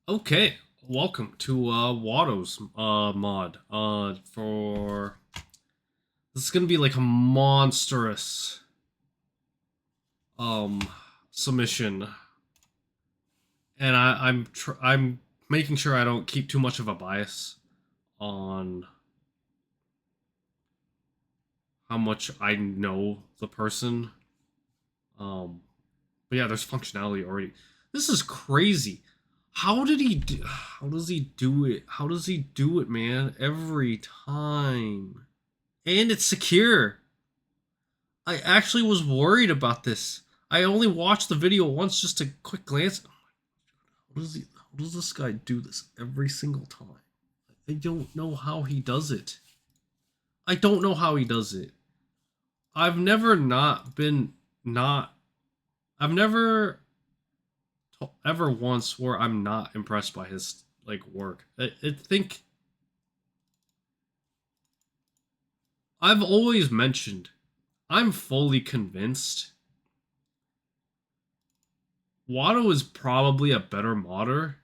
Okay, welcome to Watto's mod. For this is gonna be like a monstrous um submission, and I'm making sure I don't keep too much of a bias on how much I know the person. Um, but yeah, there's functionality already. This is crazy. How did he do? How does he do it? How does he do it, man? Every time. And it's secure. I actually was worried about this. I only watched the video once, just a quick glance. How does this guy do this every single time? I don't know how he does it. I don't know how he does it. I've never not been not. I've never ever once where I'm not impressed by his like work. I think I've always mentioned I'm fully convinced Watto is probably a better modder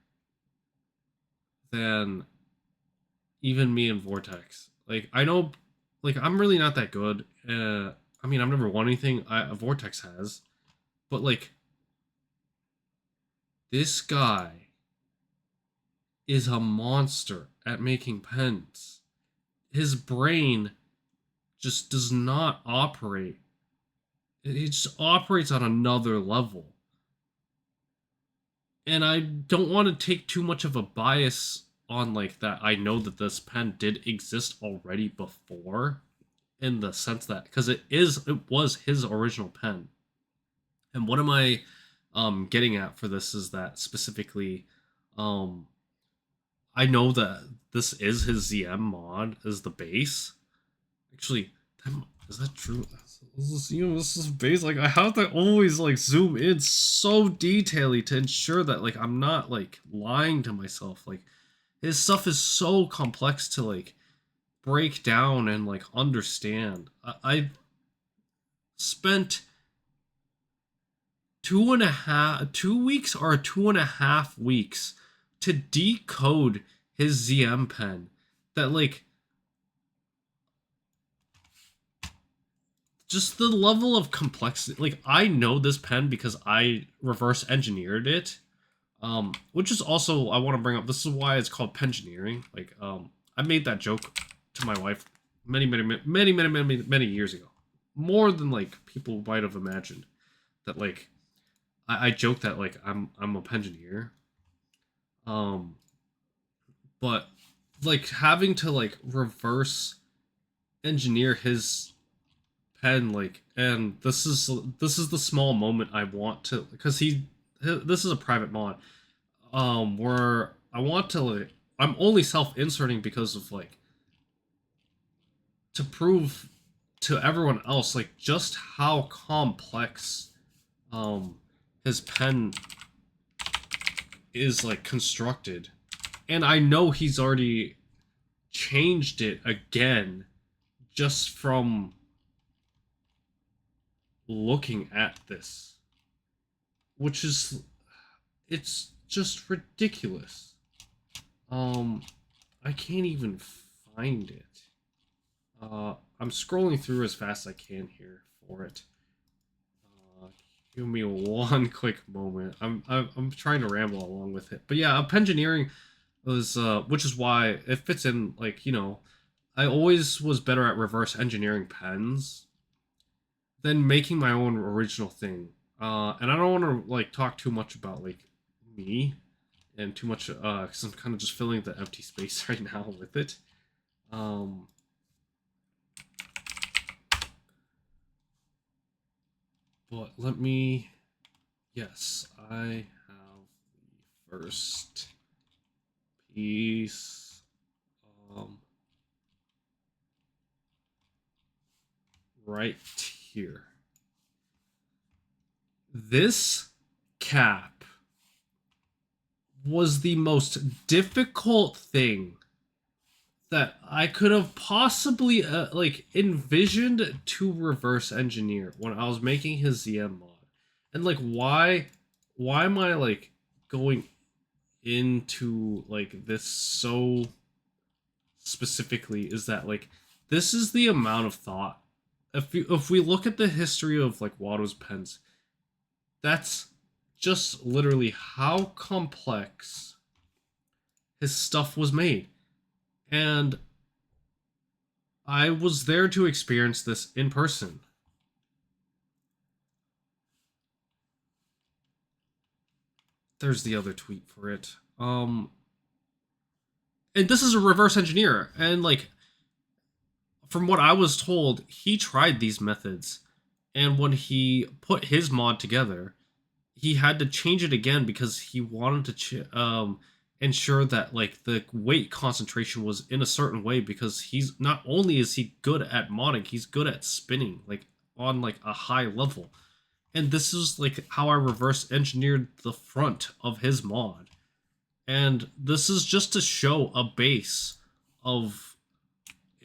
than even me and Vortex. Like I know, like I'm really not that good. I mean, I've never won anything. Vortex has, but like this guy is a monster at making pens. His brain just does not operate. It just operates on another level. And I don't want to take too much of a bias on like that. I know that this pen did exist already before, in the sense that because it was his original pen. And what am I getting at for this is that specifically um I know that this is his ZM mod as the base. Actually, is that true? This is base. Like I have to always like zoom in so detailedly to ensure that like I'm not like lying to myself. Like his stuff is so complex to like break down and like understand. I spent 2.5 2 weeks or 2.5 weeks to decode his ZM pen. That like just the level of complexity. Like I know this pen because I reverse engineered it. Which is also I want to bring up. This is why it's called pengineering. Like I made that joke to my wife many years ago. More than like people might have imagined. That like I joke that like I'm a pengineer. Um, but like having to like reverse engineer his pen, like, and this is the small moment I want to, because this is a private mod where I want to like, I'm only self inserting because of like to prove to everyone else like just how complex um his pen is like constructed. And I know he's already changed it again just from looking at this, which is, it's just ridiculous. Um, I can't even find it. I'm scrolling through as fast as I can here for it. Uh, Give me one quick moment. I'm trying to ramble along with it, but yeah, engineering was which is why it fits in. Like I always was better at reverse engineering pens than making my own original thing. And I don't want to like talk too much about like me and too much because I'm kind of just filling the empty space right now with it. Um, but let me. Yes, I have the first piece. Um, right here. This cap was the most difficult thing that I could have possibly like envisioned to reverse engineer when I was making his ZM mod. And like why am I like going into like this so specifically is that like this is the amount of thought. If we look at the history of like Watto's pens, that's just literally how complex his stuff was made. And I was there to experience this in person. There's the other tweet for it. And this is a reverse engineer, and like from what I was told, he tried these methods, and when he put his mod together, he had to change it again because he wanted to ensure that like the weight concentration was in a certain way, because he's not only is he good at modding, he's good at spinning like on like a high level. And this is like how I reverse engineered the front of his mod. And this is just to show a base of,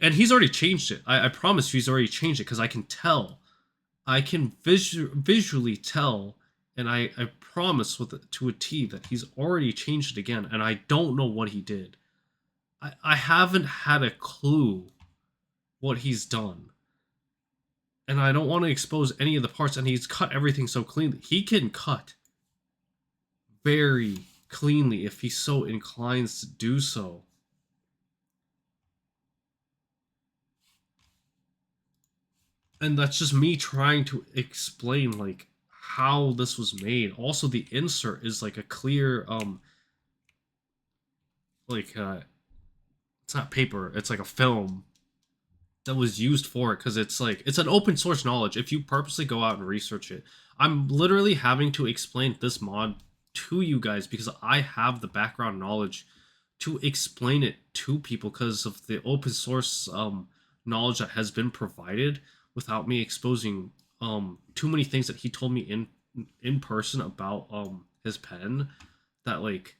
and he's already changed it. I promise you he's already changed it because I can tell. I can visually tell, and I promise with it to a T that he's already changed it again, and I don't know what he did. I haven't had a clue what he's done. And I don't want to expose any of the parts, and he's cut everything so cleanly. He can cut very cleanly if he so inclines to do so. And that's just me trying to explain like how this was made. Also, the insert is like a clear like it's not paper, it's like a film that was used for it, because it's like it's an open source knowledge if you purposely go out and research it. I'm literally having to explain this mod to you guys because I have the background knowledge to explain it to people because of the open source knowledge that has been provided without me exposing too many things that he told me in person about his pen. That like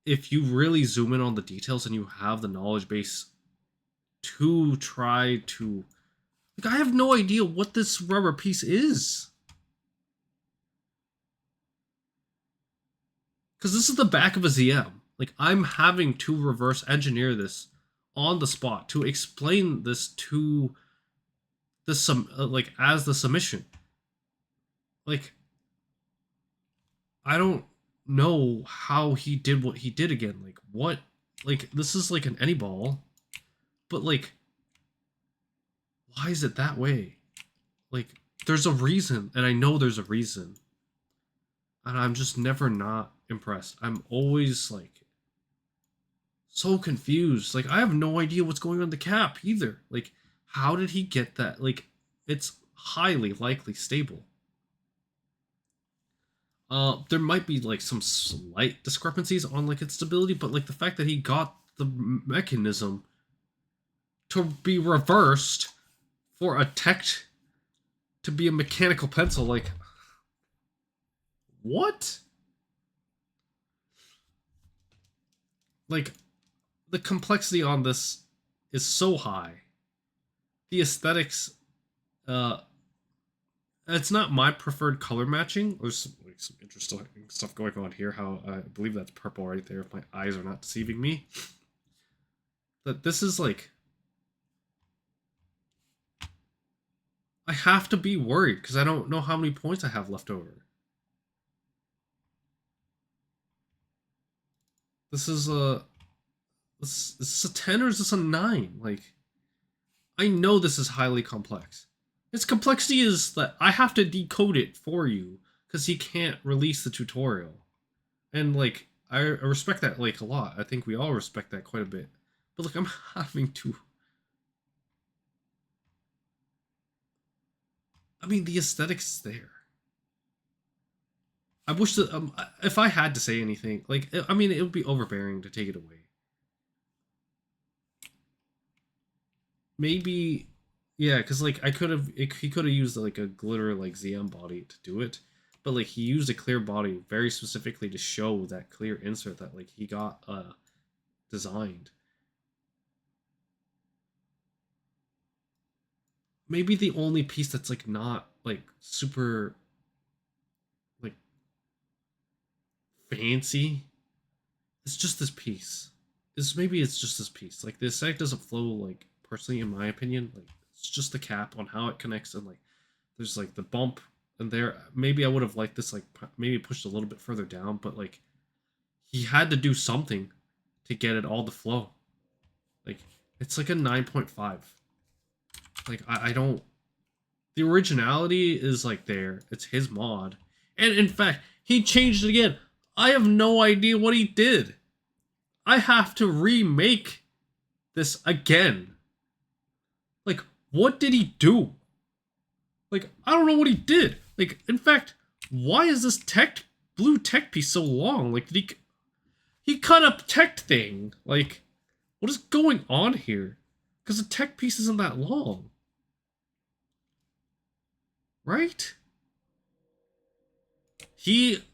if you really zoom in on the details and you have the knowledge base to try to, like, I have no idea what this rubber piece is, because this is the back of a ZM. Like, I'm having to reverse engineer this on the spot to explain this to the like as the submission. Like, I don't know how he did what he did again. Like, what? Like, this is like an any ball, but like, why is it that way? Like, there's a reason, and I know there's a reason, and I'm just never not impressed. I'm always like so confused. Like, I have no idea what's going on in the cap either. Like, how did he get that? Like, it's highly likely stable. There might be like some slight discrepancies on like its stability, but like the fact that he got the mechanism to be reversed for a tech to be a mechanical pencil, like, what? Like, the complexity on this is so high. The aesthetics, uh, it's not my preferred color matching. There's some interesting stuff going on here. How I believe that's purple right there, if my eyes are not deceiving me. But this is like, I have to be worried because I don't know how many points I have left over. This is a is this a 10 or is this a 9? Like, I know this is highly complex. Its complexity is that I have to decode it for you because he can't release the tutorial. And like, I respect that like a lot. I think we all respect that quite a bit. But like, I'm having to. I mean, the aesthetics is there. I wish that if I had to say anything, like, I mean, it would be overbearing to take it away. Maybe, yeah, because like I could have, he could have used like a glitter like ZM body to do it, but like he used a clear body very specifically to show that clear insert that like he got designed. Maybe the only piece that's like not like super like fancy it's just this piece. Maybe it's just this piece. Like the aesthetic doesn't flow like personally in my opinion. Like it's just the cap on how it connects and like there's like the bump and there. Maybe I would have liked this like maybe pushed a little bit further down, but like he had to do something to get it all to flow. Like it's like a 9.5. Like I don't. The originality is like there. It's his mod, and in fact he changed it again. I have no idea what he did. I have to remake this again. Like, what did he do? Like, I don't know what he did. Like, in fact, why is this blue tech piece so long? Like, did he cut a tech thing? Like, what is going on here? Because the tech piece isn't that long, right? He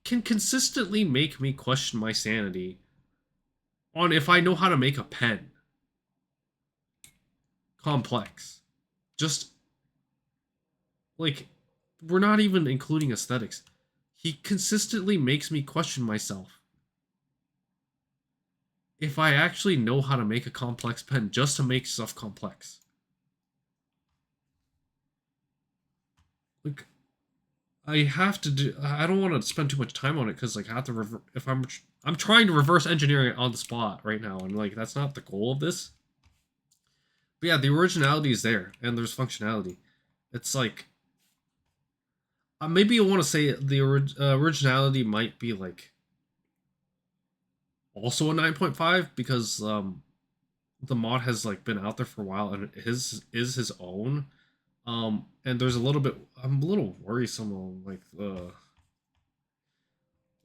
can consistently make me question my sanity on if I know how to make a pen complex. Just like we're not even including aesthetics. He consistently makes me question myself if I actually know how to make a complex pen just to make stuff complex. Like I have to do. I don't want to spend too much time on it because like I have to. If I'm trying to reverse engineer it on the spot right now, and like that's not the goal of this. But yeah, the originality is there, and there's functionality. It's like maybe I want to say the originality might be like also a 9.5 because the mod has like been out there for a while and his is his own. And there's a little bit. I'm a little worrisome on like the.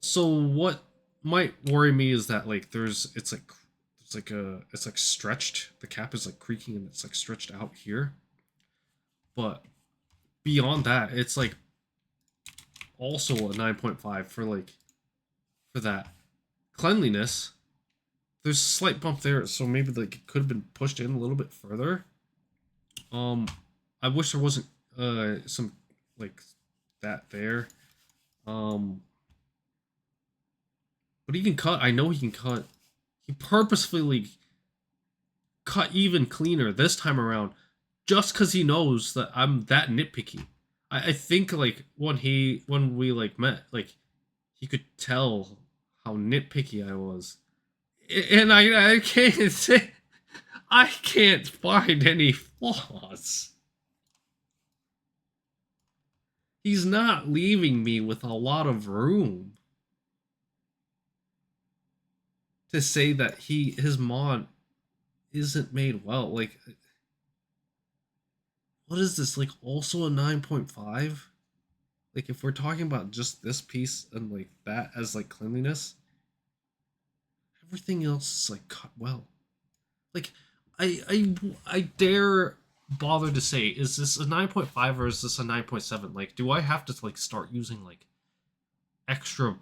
So what might worry me is that like it's like stretched. The cap is like creaking and it's like stretched out here. But beyond that, it's like also a 9.5 for like for that cleanliness. There's a slight bump there, so maybe like it could have been pushed in a little bit further. Um, I wish there wasn't some like that there. Um, but he can cut. I know he can cut. He purposefully cut even cleaner this time around, just because he knows that I'm that nitpicky. I think like when we like met, like he could tell how nitpicky I was, and I can't say I can't find any flaws. He's not leaving me with a lot of room to say that his mod isn't made well. Like, what is this? Like, also a 9.5? Like, if we're talking about just this piece and like that as like cleanliness, everything else is like cut well. Like, I dare bother to say, is this a 9.5 or is this a 9.7? Like, do I have to like start using like extra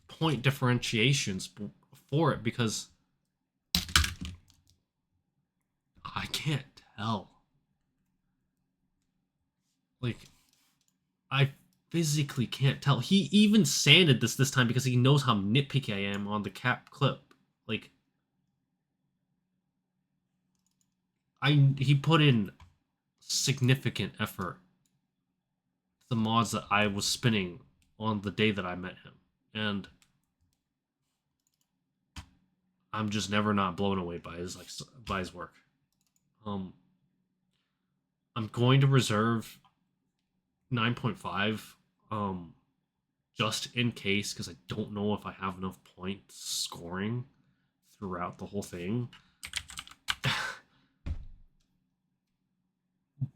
point differentiations for it because I can't tell. Like I physically can't tell. He even sanded this time because he knows how nitpicky I am on the cap clip. Like he put in significant effort the mods that I was spinning on the day that I met him. And I'm just never not blown away by his work. I'm going to reserve 9.5 just in case because I don't know if I have enough points scoring throughout the whole thing.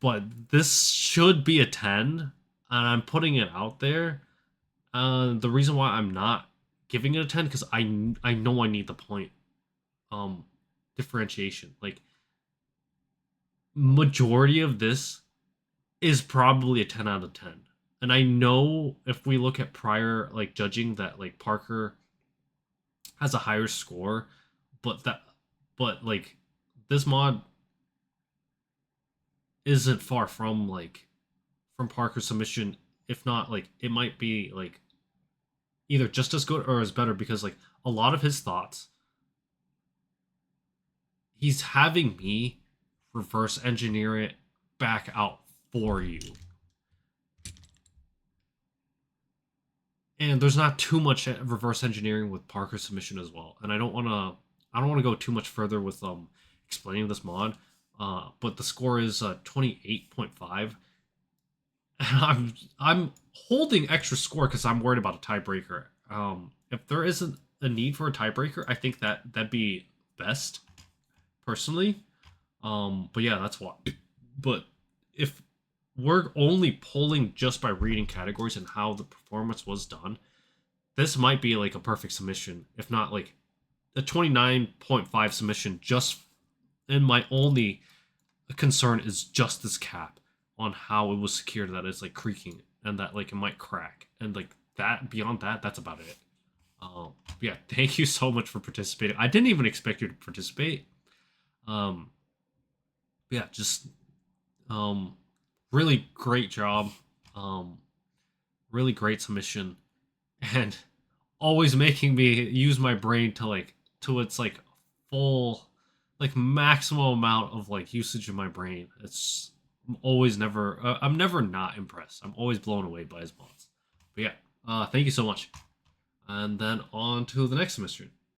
But this should be a 10 and I'm putting it out there. The reason why I'm not giving it a 10 because I know I need the point differentiation. Like majority of this is probably a 10 out of 10. And I know if we look at prior like judging that like Parker has a higher score, but like this mod isn't far from like from Parker's submission. If not, like it might be like either just as good or as better, because like a lot of his thoughts, he's having me reverse engineer it back out for you. And there's not too much reverse engineering with Parker's submission as well. And I don't want to go too much further with explaining this mod. But the score is 28.5. I'm holding extra score because I'm worried about a tiebreaker. If there isn't a need for a tiebreaker, I think that'd be best, personally. But yeah, that's why. But if we're only polling just by reading categories and how the performance was done, this might be like a perfect submission, if not like a 29.5 submission. Just, and my only concern is just this cap on how it was secured, that it's like creaking and that like it might crack, and like that, beyond that, that's about it. Yeah, thank you so much for participating. I didn't even expect you to participate. um yeah, just um really great job. um really great submission, and always making me use my brain to like, to its like full, like maximum amount of like usage of my brain. It's, I'm never not impressed. I'm always blown away by his mods. But yeah, thank you so much. And then on to the next submission.